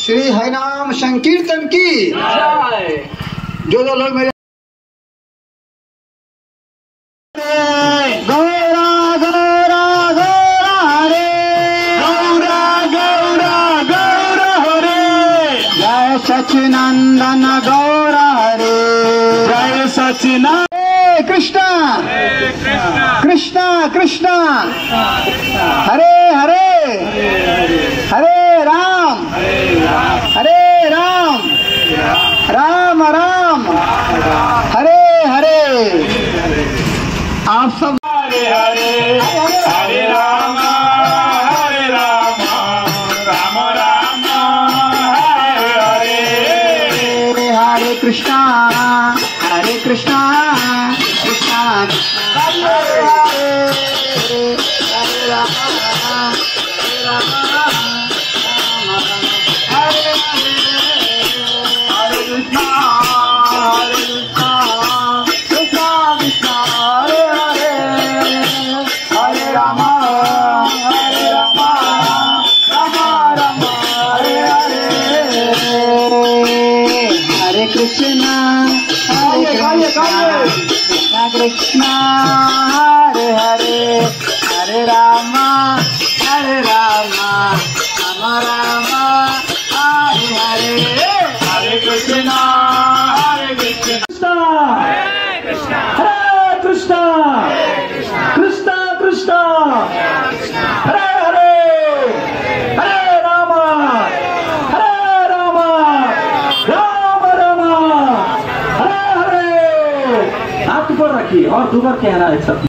श्री हरिनाम संकीर्तन की जो लोग मेरे गौरा गौरा गौरा हरे गौरा गौरा गौरा हरे जय सच्चिदानंद गौरा हरे जय सच्चिदानंद कृष्णा कृष्णा कृष्णा हरे हरे हरे राम राम राम हरे हरे। आप सब हरे हरे हरे राम राम राम हरे हरे हरे कृष्णा कृष्णा हरे हरे हरे राम कृष्णा कृष्णा हरे हरे हरे राम राम राम हरे हरे हरे कृष्णा कृष्णा हरे कृष्णा कृष्णा कृष्णा हरे हरे हरे राम राम राम हरे हरे। हाथ ऊपर रखिए और दोबारा कहना है सब।